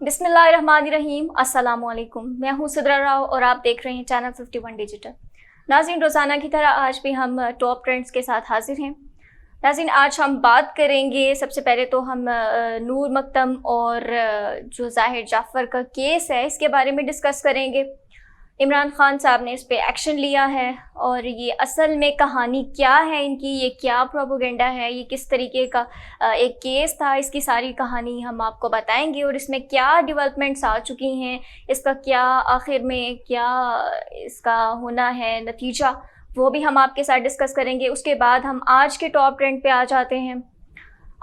बिस्मिल्लाहिर्रहमानिर्रहीम। अस्सलामुअलैकुम। मैं हूँ सिद्रा राव और आप देख रहे हैं चैनल 51 डिजिटल। नाज़रीन, रोज़ाना की तरह आज भी हम टॉप ट्रेंड्स के साथ हाजिर हैं। नाज़रीन, आज हम बात करेंगे, सबसे पहले तो हम नूर मकदम और जो ज़ाहिर जाफ़र का केस है इसके बारे में डिस्कस करेंगे। इमरान खान साहब ने इस पे एक्शन लिया है और ये असल में कहानी क्या है इनकी, ये क्या प्रोपोगेंडा है, ये किस तरीके का एक केस था, इसकी सारी कहानी हम आपको बताएंगे और इसमें क्या डेवलपमेंट्स आ चुकी हैं, इसका क्या आखिर में क्या इसका होना है नतीजा, वो भी हम आपके साथ डिस्कस करेंगे। उसके बाद हम आज के टॉप ट्रेंड पे आ जाते हैं।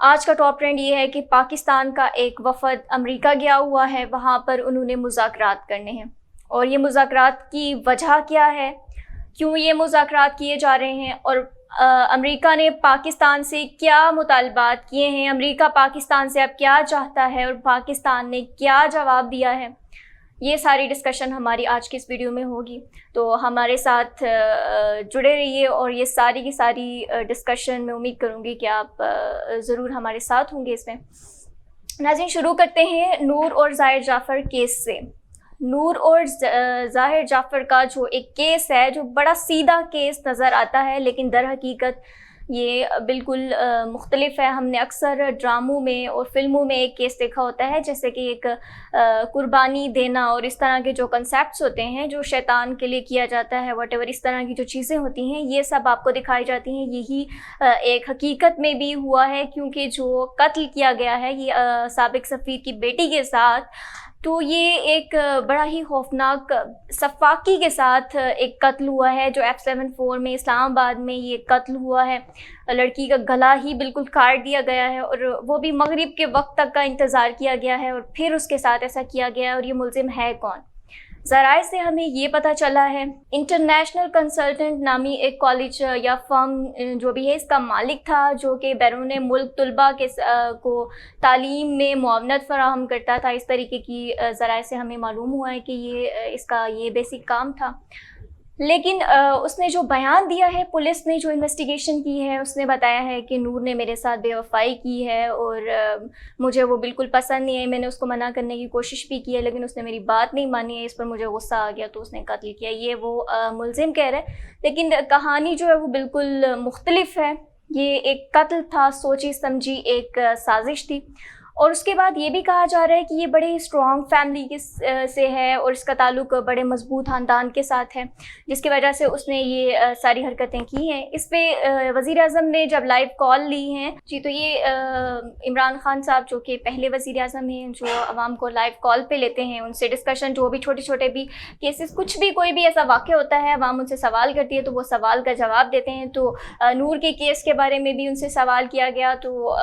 आज का टॉप ट्रेंड ये है कि पाकिस्तान का एक वफ़द अमेरिका गया हुआ है, वहाँ पर उन्होंने मुज़ाकरात करने हैं और ये मुज़ाकरात की वजह क्या है, क्यों ये मुज़ाकरात किए जा रहे हैं और अमेरिका ने पाकिस्तान से क्या मुतालबात किए हैं, अमेरिका पाकिस्तान से अब क्या चाहता है और पाकिस्तान ने क्या जवाब दिया है, ये सारी डिस्कशन हमारी आज की इस वीडियो में होगी। तो हमारे साथ जुड़े रहिए और ये सारी की सारी डिस्कशन में उम्मीद करूँगी कि आप ज़रूर हमारे साथ होंगे इसमें। नाज़रीन, शुरू करते हैं नूर और ज़ाहिर जाफ़र केस से। नूर और ज़ाहिर जाफ़र का जो एक केस है, जो बड़ा सीधा केस नज़र आता है, लेकिन दर हकीकत ये बिल्कुल मुख्तलिफ है। हमने अक्सर ड्रामों में और फ़िल्मों में एक केस देखा होता है, जैसे कि एक कुर्बानी देना और इस तरह के जो कंसेप्ट्स होते हैं जो शैतान के लिए किया जाता है, वटेवर इस तरह की जो चीज़ें होती हैं ये सब आपको दिखाई जाती हैं। यही एक हकीकत में भी हुआ है, क्योंकि जो कत्ल किया गया है ये साबिक सफ़ीर की बेटी के साथ, तो ये एक बड़ा ही खौफनाक सफाकी के साथ एक कत्ल हुआ है जो F74 में इस्लामाबाद में ये कत्ल हुआ है। लड़की का गला ही बिल्कुल काट दिया गया है और वो भी मगरिब के वक्त तक का इंतज़ार किया गया है और फिर उसके साथ ऐसा किया गया है। और ये मुलजिम है कौन? ज़राए से हमें ये पता चला है, इंटरनेशनल कंसल्टेंट नामी एक कॉलेज या फर्म जो भी है इसका मालिक था, जो कि बैरून मुल्क तलबा के को तालीम में मुआवनत फराहम करता था। इस तरीके की ज़राए से हमें मालूम हुआ है कि ये इसका ये बेसिक काम था। लेकिन उसने जो बयान दिया है, पुलिस ने जो इन्वेस्टिगेशन की है, उसने बताया है कि नूर ने मेरे साथ बेवफाई की है और मुझे वो बिल्कुल पसंद नहीं है। मैंने उसको मना करने की कोशिश भी की है लेकिन उसने मेरी बात नहीं मानी है। इस पर मुझे गुस्सा आ गया तो उसने कत्ल किया। ये वो मुलजिम कह रहे हैं, लेकिन कहानी जो है वो बिल्कुल मुख्तलिफ है। ये एक कत्ल था, सोची समझी एक साजिश थी। और उसके बाद ये भी कहा जा रहा है कि ये बड़े स्ट्रॉन्ग फैमिली के से है और इसका ताल्लुक़ बड़े मजबूत ख़ानदान के साथ है, जिसकी वजह से उसने ये सारी हरकतें की हैं। इस पे वज़ीर आज़म ने जब लाइव कॉल ली हैं जी, तो ये इमरान खान साहब जो कि पहले वज़ीर आज़म हैं, जो आवाम को लाइव कॉल पे लेते हैं, उनसे डिस्कशन, जो भी छोटे छोटे भी केसेस, कुछ भी कोई भी ऐसा वाक़या होता है, आवाम उनसे सवाल करती है तो वो सवाल का जवाब देते हैं। तो नूर के केस के बारे में भी उनसे सवाल किया गया तो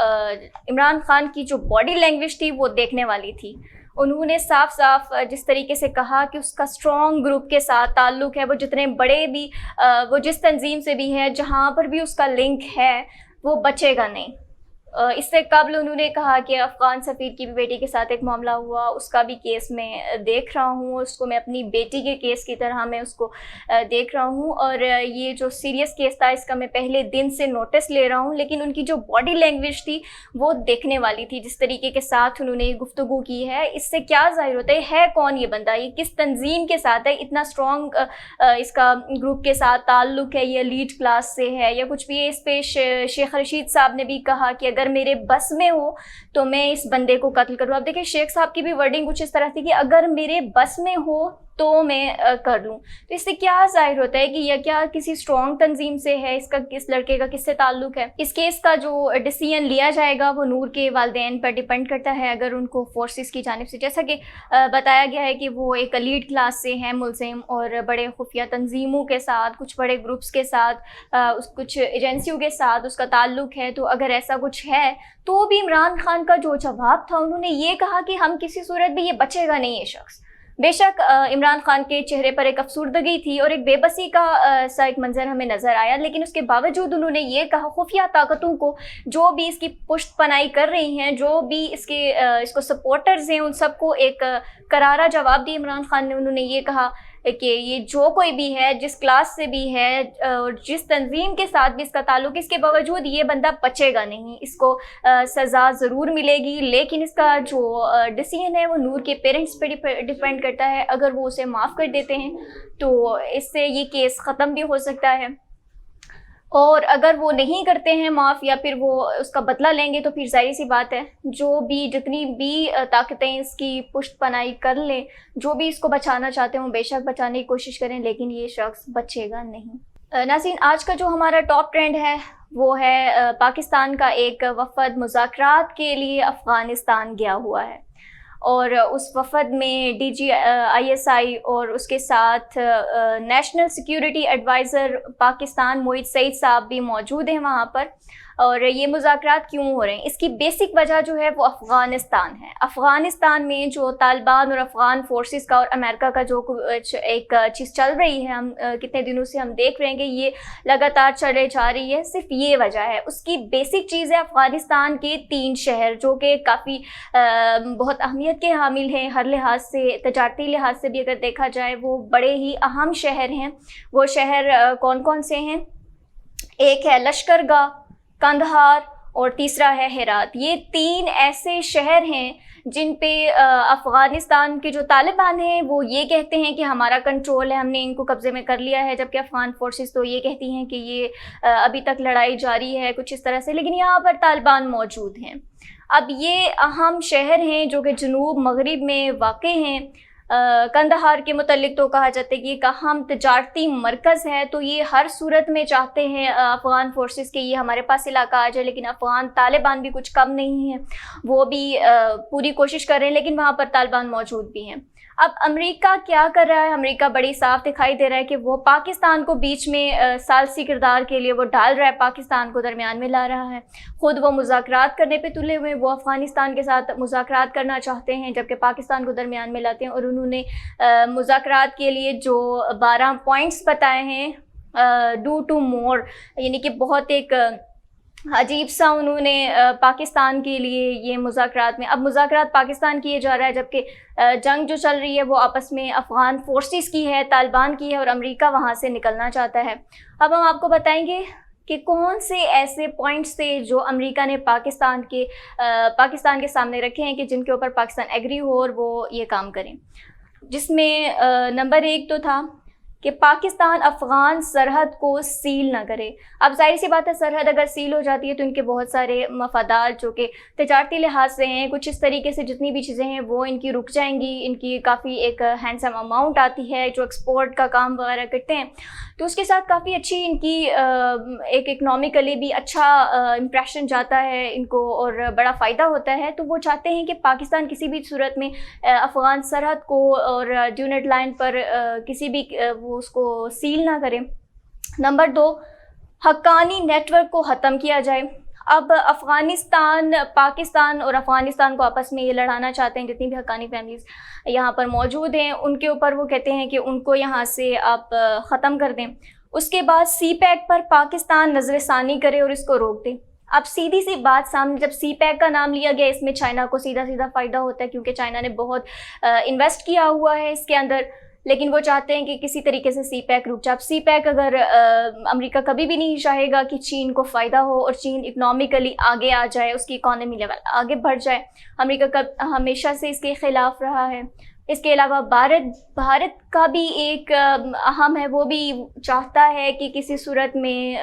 इमरान खान की जो बॉडी लैंग्वेज थी वो देखने वाली थी। उन्होंने साफ साफ जिस तरीके से कहा कि उसका स्ट्रॉन्ग ग्रुप के साथ ताल्लुक़ है, वो जितने बड़े भी वो जिस तंजीम से भी है, जहाँ पर भी उसका लिंक है वो बचेगा नहीं। इससे कबल उन्होंने कहा कि अफ़गान सफ़ीर की भी बेटी के साथ एक मामला हुआ, उसका भी केस मैं देख रहा हूँ, उसको मैं अपनी बेटी के केस की तरह मैं उसको देख रहा हूँ और ये जो सीरियस केस था इसका मैं पहले दिन से नोटिस ले रहा हूँ। लेकिन उनकी जो बॉडी लैंग्वेज थी वो देखने वाली थी, जिस तरीके के साथ उन्होंने गुफ्तगू की है। इससे क्या ज़ाहिर होता है कौन ये बंदा, ये किस तंजीम के साथ है, इतना स्ट्रॉन्ग इसका ग्रुप के साथ ताल्लुक़ है, ये एलीट क्लास से है या कुछ भी। इस पे शेख रशीद साहब ने भी कहा कि अगर मेरे बस में हो तो मैं इस बंदे को कत्ल करूँ। अब देखिए, शेख साहब की भी वर्डिंग कुछ इस तरह थी कि अगर मेरे बस में हो तो मैं कर लूँ। तो इससे क्या जाहिर होता है कि यह क्या किसी स्ट्रॉन्ग तंजीम से है, इसका किस लड़के का किससे ताल्लुक़ है। इस केस का जो डिसीजन लिया जाएगा वो नूर के वालिदैन पर डिपेंड करता है। अगर उनको फोर्सेस की जानिब से, जैसा कि बताया गया है कि वो एक एलीट क्लास से है मुलजिम और बड़े खुफिया तंजीमों के साथ, कुछ बड़े ग्रुप्स के साथ, कुछ एजेंसियों के साथ उसका ताल्लुक़ है, तो अगर ऐसा कुछ है तो भी इमरान खान का जो जवाब था, उन्होंने ये कहा कि हम किसी सूरत भी, ये बचेगा नहीं ये शख्स। बेशक इमरान खान के चेहरे पर एक अफसुर्दगी थी और एक बेबसी का सा एक मंजर हमें नज़र आया, लेकिन उसके बावजूद उन्होंने ये कहा खुफिया ताकतों को, जो भी इसकी पुष्ट पनाही कर रही हैं, जो भी इसको सपोर्टर्स हैं, उन सबको एक करारा जवाब दिया इमरान खान ने। उन्होंने ये कहा کہ یہ جو کوئی بھی ہے، جس کلاس سے بھی ہے اور جس تنظیم کے ساتھ بھی اس کا تعلق، اس کے باوجود یہ بندہ بچے گا نہیں، اس کو سزا ضرور ملے گی، لیکن اس کا جو ڈیسیژن ہے وہ نور کے پیرنٹس پہ ڈیپینڈ کرتا ہے۔ اگر وہ اسے معاف کر دیتے ہیں تو اس سے یہ کیس ختم بھی ہو سکتا ہے، اور اگر وہ نہیں کرتے ہیں معاف یا پھر وہ اس کا بدلہ لیں گے تو پھر ظاہر سی بات ہے جو بھی جتنی بھی طاقتیں اس کی پشت پناہی کر لیں، جو بھی اس کو بچانا چاہتے ہیں وہ بے شک بچانے کی کوشش کریں، لیکن یہ شخص بچے گا نہیں۔ ناظرین، آج کا جو ہمارا ٹاپ ٹرینڈ ہے وہ ہے پاکستان کا ایک وفد مذاکرات کے لیے افغانستان گیا ہوا ہے، اور اس وفد میں D G I S I اور اس کے ساتھ نیشنل سیکیورٹی ایڈوائزر پاکستان موحد سعید صاحب بھی موجود ہیں وہاں پر۔ اور یہ مذاکرات کیوں ہو رہے ہیں، اس کی بیسک وجہ جو ہے وہ افغانستان ہے۔ افغانستان میں جو طالبان اور افغان فورسز کا اور امریکہ کا جو ایک چیز چل رہی ہے، ہم کتنے دنوں سے ہم دیکھ رہے ہیں کہ یہ لگاتار چلے جا رہی ہے، صرف یہ وجہ ہے۔ اس کی بیسک چیز ہے افغانستان کے 3 شہر جو کہ کافی بہت اہمیت کے حامل ہیں، ہر لحاظ سے، تجارتی لحاظ سے بھی اگر دیکھا جائے وہ بڑے ہی اہم شہر ہیں۔ وہ شہر کون کون سے ہیں؟ ایک ہے لشکر گاہ، قندھار، اور تیسرا ہے ہرات۔ یہ 3 ایسے شہر ہیں جن پہ افغانستان کے جو طالبان ہیں وہ یہ کہتے ہیں کہ ہمارا کنٹرول ہے، ہم نے ان کو قبضے میں کر لیا ہے، جبکہ افغان فورسز تو یہ کہتی ہیں کہ یہ ابھی تک لڑائی جاری ہے کچھ اس طرح سے، لیکن یہاں پر طالبان موجود ہیں۔ اب یہ اہم شہر ہیں جو کہ جنوب مغرب میں واقع ہیں۔ قندھار کے متعلق تو کہا جاتا ہے کہ ایک اہم تجارتی مرکز ہے، تو یہ ہر صورت میں چاہتے ہیں افغان فورسز کہ یہ ہمارے پاس علاقہ آ جائے، لیکن افغان طالبان بھی کچھ کم نہیں ہیں، وہ بھی پوری کوشش کر رہے ہیں، لیکن وہاں پر طالبان موجود بھی ہیں۔ اب امریکہ کیا کر رہا ہے؟ امریکہ بڑی صاف دکھائی دے رہا ہے کہ وہ پاکستان کو بیچ میں ثالثی کردار کے لیے وہ ڈال رہا ہے، پاکستان کو درمیان میں لا رہا ہے، خود وہ مذاکرات کرنے پہ تلے ہوئے، وہ افغانستان کے ساتھ مذاکرات کرنا چاہتے ہیں جبکہ پاکستان کو درمیان میں لاتے ہیں، اور انہوں نے مذاکرات کے لیے جو 12 پوائنٹس بتائے ہیں، ڈو ٹو مور، یعنی کہ بہت ایک عجیب سا انہوں نے پاکستان کے لیے یہ مذاکرات میں، اب مذاکرات پاکستان کیے جا رہا ہے جبکہ جنگ جو چل رہی ہے وہ آپس میں افغان فورسز کی ہے، طالبان کی ہے، اور امریکہ وہاں سے نکلنا چاہتا ہے۔ اب ہم آپ کو بتائیں گے کہ کون سے ایسے پوائنٹس تھے جو امریکہ نے پاکستان کے سامنے رکھے ہیں کہ جن کے اوپر پاکستان ایگری ہو اور وہ یہ کام کریں، جس میں نمبر 1 تو تھا کہ پاکستان افغان سرحد کو سیل نہ کرے۔ اب ظاہر سی بات ہے سرحد اگر سیل ہو جاتی ہے تو ان کے بہت سارے مفادات جو کہ تجارتی لحاظ سے ہیں، کچھ اس طریقے سے جتنی بھی چیزیں ہیں وہ ان کی رک جائیں گی، ان کی کافی ایک ہینڈسم اماؤنٹ آتی ہے جو ایکسپورٹ کا کام وغیرہ کرتے ہیں، تو اس کے ساتھ کافی اچھی ان کی ایک اکنامکلی بھی اچھا امپریشن جاتا ہے ان کو اور بڑا فائدہ ہوتا ہے، تو وہ چاہتے ہیں کہ پاکستان کسی بھی صورت میں افغان سرحد کو اور ڈیونٹ لائن پر کسی بھی وہ اس کو سیل نہ کریں۔ نمبر 2، حقانی نیٹ ورک کو ختم کیا جائے۔ اب افغانستان، پاکستان اور افغانستان کو آپس میں یہ لڑانا چاہتے ہیں، جتنی بھی حقانی فیملیز یہاں پر موجود ہیں ان کے اوپر وہ کہتے ہیں کہ ان کو یہاں سے آپ ختم کر دیں۔ اس کے بعد سی پیک پر پاکستان نظر ثانی کرے اور اس کو روک دے۔ اب سیدھی سی بات سامنے، جب سی پیک کا نام لیا گیا اس میں چائنا کو سیدھا فائدہ ہوتا ہے کیونکہ چائنا نے بہت انویسٹ کیا ہوا ہے اس کے اندر، لیکن وہ چاہتے ہیں کہ کسی طریقے سے سی پیک رک جائے۔ اب سی پیک اگر امریکہ کبھی بھی نہیں چاہے گا کہ چین کو فائدہ ہو اور چین اکنامکلی آگے آ جائے، اس کی اکانومی لیول آگے بڑھ جائے، امریکہ ہمیشہ سے اس کے خلاف رہا ہے۔ اس کے علاوہ بھارت کا بھی ایک اہم ہے، وہ بھی چاہتا ہے کہ کسی صورت میں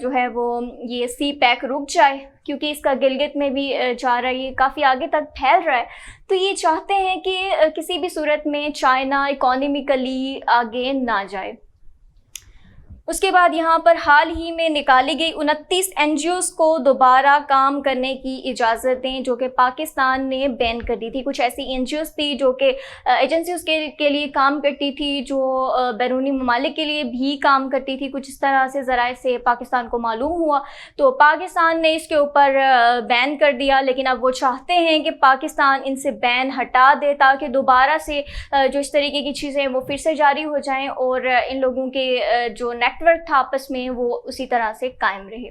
جو ہے وہ یہ سی پیک رک جائے کیونکہ اس کا گلگت میں بھی جا رہا ہے، یہ کافی آگے تک پھیل رہا ہے، تو یہ چاہتے ہیں کہ کسی بھی صورت میں چائنا اکانومیکلی آگے نہ جائے۔ اس کے بعد یہاں پر حال ہی میں نکالی گئی 29 NGOs کو دوبارہ کام کرنے کی اجازت دیں جو کہ پاکستان نے بین کر دی تھی۔ کچھ ایسی NGOs تھی جو کہ ایجنسیز کے لیے کام کرتی تھی، جو بیرونی ممالک کے لیے بھی کام کرتی تھی، کچھ اس طرح سے ذرائع سے پاکستان کو معلوم ہوا تو پاکستان نے اس کے اوپر بین کر دیا، لیکن اب وہ چاہتے ہیں کہ پاکستان ان سے بین ہٹا دے تاکہ دوبارہ سے جو اس طریقے کی چیزیں وہ پھر سے جاری ہو جائیں اور ان لوگوں کے جو نیٹ ورک تھا آپس میں وہ اسی طرح سے قائم رہے۔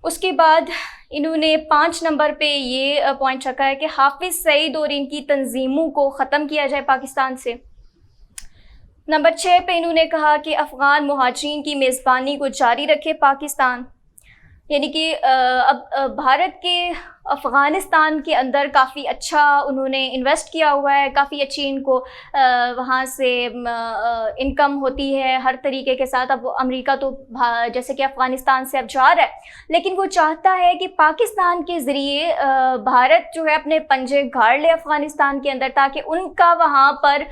اس کے بعد انہوں نے 5 نمبر پہ یہ پوائنٹ رکھا ہے کہ حافظ سعید اور ان کی تنظیموں کو ختم کیا جائے پاکستان سے۔ नंबर 6 पे इन्होंने कहा कि अफ़गान मुहाजिरीन की मेज़बानी को जारी रखे पाकिस्तान। यानी कि अब भारत के अफ़गानिस्तान के अंदर काफ़ी अच्छा उन्होंने इन्वेस्ट किया हुआ है, काफ़ी अच्छी इनको वहाँ से इनकम होती है हर तरीके के साथ। अब अमेरिका तो जैसे कि अफ़गानिस्तान से अब जा रहा है, लेकिन वो चाहता है कि पाकिस्तान के ज़रिए भारत जो है अपने पंजे गाड़ ले अफ़गानिस्तान के अंदर, ताकि उनका वहाँ पर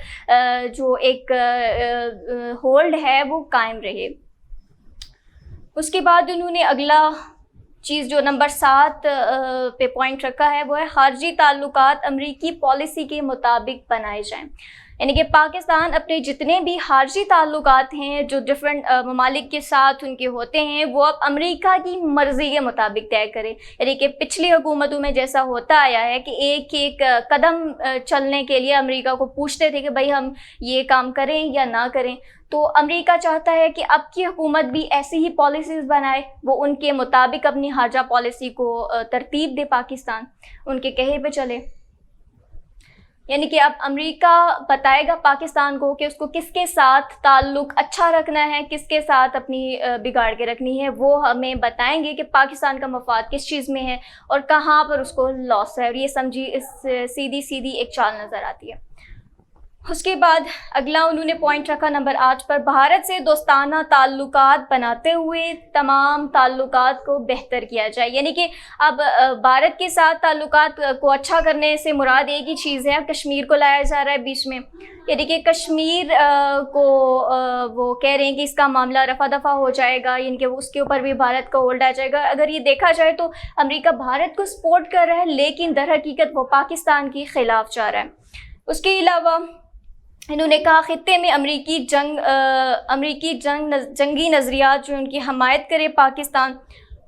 जो एक होल्ड है वो कायम रहे। उसके बाद उन्होंने अगला चीज़ जो नंबर 7 पे पॉइंट रखा है वो है खारजी ताल्लुकात अमरीकी पॉलिसी के मुताबिक बनाए जाएं। यानी कि पाकिस्तान अपने जितने भी खारजी ताल्लुकात हैं जो डिफरेंट ममालिक के साथ उनके होते हैं, वो अब अमेरिका की मर्ज़ी के मुताबिक तय करे। यानी कि पिछली हुकूमतों में जैसा होता आया है कि एक एक कदम चलने के लिए अमेरिका को पूछते थे कि भाई हम ये काम करें या ना करें, तो अमेरिका चाहता है कि अब की हुकूमत भी ऐसी ही पॉलिसीज़ बनाए, वो उनके मुताबिक अपनी खारजा पॉलिसी को तरतीब दे, पाकिस्तान उनके कहे पे चले। यानी कि अब अमेरिका बताएगा पाकिस्तान को कि उसको किसके साथ ताल्लुक़ अच्छा रखना है, किसके साथ अपनी बिगाड़ के रखनी है। वो हमें बताएंगे कि पाकिस्तान का मफाद किस चीज़ में है और कहाँ पर उसको लॉस है। और ये समझी इस सीधी सीधी एक चाल नज़र आती है। उसके बाद अगला उन्होंने पॉइंट रखा नंबर 8 पर, भारत से दोस्ताना ताल्लुकात बनाते हुए तमाम ताल्लुकात को बेहतर किया जाए। यानी कि अब भारत के साथ ताल्लुकात को अच्छा करने से मुराद एक ही चीज़ है, कश्मीर को लाया जा रहा है बीच में। यानी कि कश्मीर को वो कह रहे हैं कि इसका मामला रफा दफा हो जाएगा, यानी कि उसके ऊपर भी भारत का होल्ड आ जाएगा। अगर ये देखा जाए तो अमेरिका भारत को सपोर्ट कर रहा है, लेकिन दर हकीकत वो पाकिस्तान के ख़िलाफ़ जा रहा है। उसके अलावा इन्होंने कहा खित्ते में अमरीकी जंगी नज़रियात जो उनकी हमायत करे पाकिस्तान,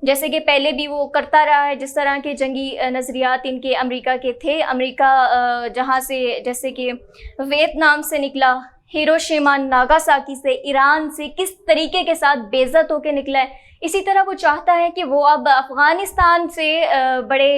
जैसे कि पहले भी वो करता रहा है। जिस तरह के जंगी नज़रियात इनके अमेरिका के थे, अमेरिका जहाँ से जैसे कि वियतनाम से निकला, हिरोशिमा नागासाकी से, ईरान से किस तरीके के साथ बेइज्जत होकर निकला है, इसी तरह वो चाहता है कि वो अब अफ़गानिस्तान से बड़े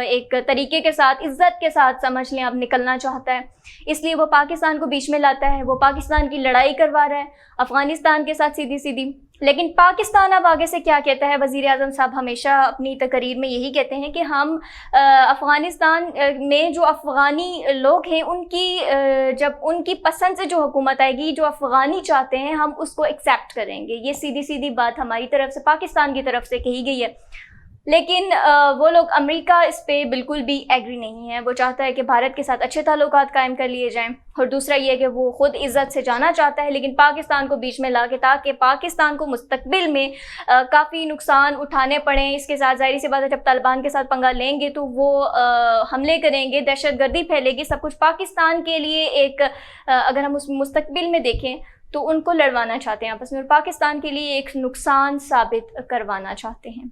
एक तरीके के साथ, इज़्ज़त के साथ समझ लें, अब निकलना चाहता है। इसलिए वो पाकिस्तान को बीच में लाता है, वो पाकिस्तान की लड़ाई करवा रहा है अफ़गानिस्तान के साथ सीधी सीधी। लेकिन पाकिस्तान अब आगे से क्या कहता है, वज़ीर आज़म साहब हमेशा अपनी तकरीर में यही कहते हैं कि हम अफ़गानिस्तान में जो अफ़गानी लोग हैं उनकी जब उनकी पसंद से जो हुकूमत आएगी, जो अफ़गानी चाहते हैं, हम उसको एक्सेप्ट करेंगे। ये सीधी सीधी बात हमारी तरफ से, पाकिस्तान की तरफ से कही गई है। लेकिन वो लोग, अमेरिका इस पे बिल्कुल भी एग्री नहीं है। वो चाहता है कि भारत के साथ अच्छे ताल्लुकात कायम कर लिए जाएं। और दूसरा ये है कि वो ख़ुद इज़्ज़त से जाना चाहता है, लेकिन पाकिस्तान को बीच में ला के, ताकि पाकिस्तान को मुस्तकबिल में काफ़ी नुकसान उठाने पड़ें। इसके साथ ज़ाहिर सी बात है, जब तालिबान के साथ पंगा लेंगे तो वो हमले करेंगे, दहशतगर्दी फैलेगी, सब कुछ पाकिस्तान के लिए एक अगर हम उस मुस्तकबिल में देखें तो उनको लड़वाना चाहते हैं आपस में, और पाकिस्तान के लिए एक नुकसान साबित करवाना चाहते हैं।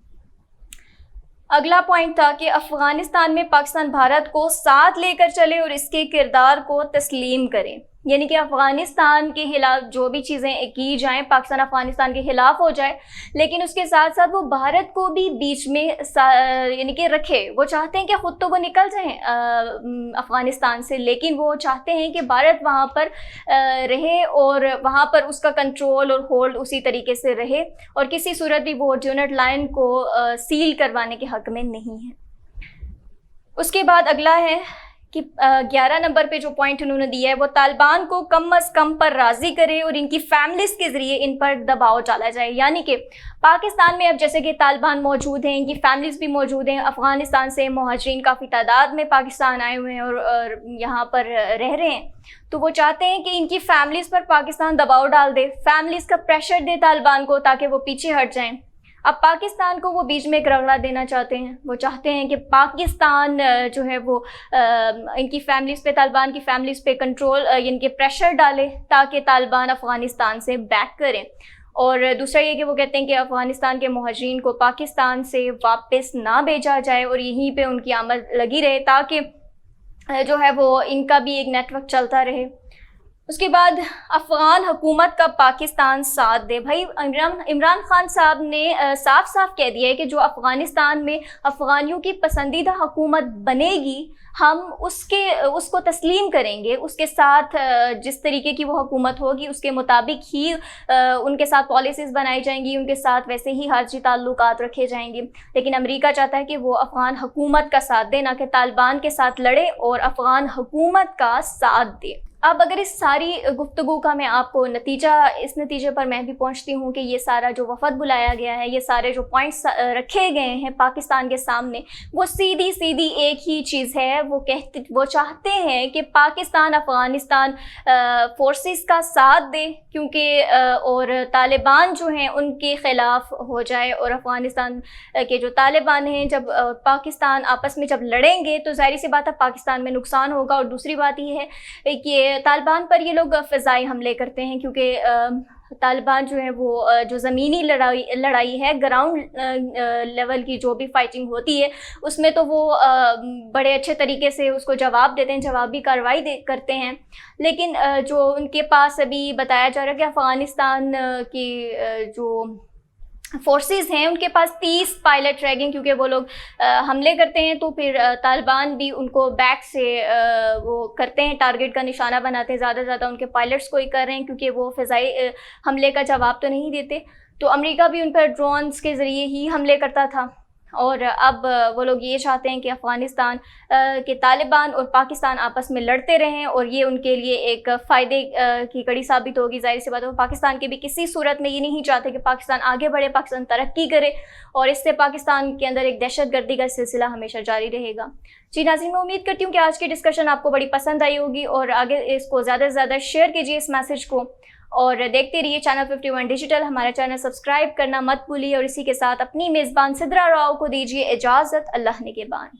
अगला पॉइंट था कि अफ़गानिस्तान में पाकिस्तान भारत को साथ लेकर चले और इसके किरदार को तस्लीम करे। यानी कि अफ़गानिस्तान के खिलाफ जो भी चीज़ें की जाएं, पाकिस्तान अफ़गानिस्तान के ख़िलाफ़ हो जाए, लेकिन उसके साथ साथ वो भारत को भी बीच में यानी कि रखे। वो चाहते हैं कि ख़ुद तो वो निकल जाएं अफ़गानिस्तान से, लेकिन वो चाहते हैं कि भारत वहाँ पर रहे और वहाँ पर उसका कंट्रोल और होल्ड उसी तरीके से रहे, और किसी सूरत भी वो ड्यूनेट लाइन को सील करवाने के हक़ में नहीं है। उसके बाद अगला है कि 11 नंबर पे जो पॉइंट उन्होंने दिया है वो तालिबान को कम अज़ कम पर राज़ी करे और इनकी फैमिलीज़ के ज़रिए इन पर दबाव डाला जाए। यानी कि पाकिस्तान में अब जैसे कि तालिबान मौजूद हैं, इनकी फैमिलीज़ भी मौजूद हैं, अफ़गानिस्तान से मुहाजिरीन काफ़ी तादाद में पाकिस्तान आए हुए हैं और यहाँ पर रह रहे हैं, तो वो चाहते हैं कि इनकी फैमिलीज़ पर पाकिस्तान दबाव डाल दे, फैमिलीज़ का प्रेशर दे तालिबान को, ताकि वो पीछे हट जाएँ। अब पाकिस्तान को वो बीच में एक रगड़ा देना चाहते हैं। वो चाहते हैं कि पाकिस्तान जो है वो इनकी फैमिलीज़ पे, तालिबान की फैमिलीज़ पे कंट्रोल, इनके प्रेशर डाले, ताकि तालिबान अफ़गानिस्तान से बैक करें। और दूसरा ये कि वो कहते हैं कि अफ़गानिस्तान के मुहाजिरीन को पाकिस्तान से वापस ना भेजा जाए और यहीं पे उनकी आमद लगी रहे, ताकि जो है वो इनका भी एक नेटवर्क चलता रहे। اس کے بعد افغان حکومت کا پاکستان ساتھ دے. بھائی عمران خان صاحب نے صاف صاف کہہ دیا ہے کہ جو افغانستان میں افغانیوں کی پسندیدہ حکومت بنے گی ہم اس کو تسلیم کریں گے. اس کے ساتھ جس طریقے کی وہ حکومت ہوگی اس کے مطابق ہی ان کے ساتھ پالیسیز بنائی جائیں گی, ان کے ساتھ ویسے ہی خارجی تعلقات رکھے جائیں گے. لیکن امریکہ چاہتا ہے کہ وہ افغان حکومت کا ساتھ دے, نہ کہ طالبان کے ساتھ لڑے اور افغان حکومت کا ساتھ دے. اب اگر اس ساری گفتگو کا میں آپ کو اس نتیجے پر میں بھی پہنچتی ہوں کہ یہ سارا جو وفد بلایا گیا ہے, یہ سارے جو پوائنٹس رکھے گئے ہیں پاکستان کے سامنے, وہ سیدھی ایک ہی چیز ہے. وہ چاہتے ہیں کہ پاکستان افغانستان فورسز کا ساتھ دے کیونکہ اور طالبان جو ہیں ان کے خلاف ہو جائے, اور افغانستان کے جو طالبان ہیں جب پاکستان آپس میں جب لڑیں گے تو ظاہر سی بات ہے پاکستان میں نقصان ہوگا. اور دوسری بات یہ ہے کہ طالبان پر یہ لوگ فضائی حملے کرتے ہیں کیونکہ طالبان جو ہے وہ جو زمینی لڑائی ہے, گراؤنڈ لیول کی جو بھی فائٹنگ ہوتی ہے اس میں تو وہ بڑے اچھے طریقے سے اس کو جواب دیتے ہیں, جوابی کارروائی کرتے ہیں. لیکن جو ان کے پاس ابھی بتایا جا رہا ہے کہ افغانستان کی جو فورسز ہیں ان کے پاس 30 پائلٹ رہ گئے کیونکہ وہ لوگ حملے کرتے ہیں تو پھر طالبان بھی ان کو بیک سے وہ کرتے ہیں, ٹارگٹ کا نشانہ بناتے ہیں. زیادہ ان کے پائلٹس کو ہی کر رہے ہیں کیونکہ وہ فضائی حملے کا جواب تو نہیں دیتے. تو امریکہ بھی ان پر ڈرونز کے ذریعے ہی حملے کرتا تھا, اور اب وہ لوگ یہ چاہتے ہیں کہ افغانستان کے طالبان اور پاکستان آپس میں لڑتے رہیں, اور یہ ان کے لیے ایک فائدے کی کڑی ثابت ہوگی. ظاہر سی بات ہے پاکستان کے بھی کسی صورت میں یہ نہیں چاہتے کہ پاکستان آگے بڑھے, پاکستان ترقی کرے, اور اس سے پاکستان کے اندر ایک دہشت گردی کا سلسلہ ہمیشہ جاری رہے گا. جی ناظرین, میں امید کرتی ہوں کہ آج کی ڈسکشن آپ کو بڑی پسند آئی ہوگی, اور آگے اس کو زیادہ سے زیادہ شیئر کیجیے اس میسج کو, اور دیکھتے رہیے چینل 51 ڈیجیٹل. ہمارا چینل سبسکرائب کرنا مت بھولیے, اور اسی کے ساتھ اپنی میزبان سدرا راؤ کو دیجیے اجازت. اللہ نگہبان.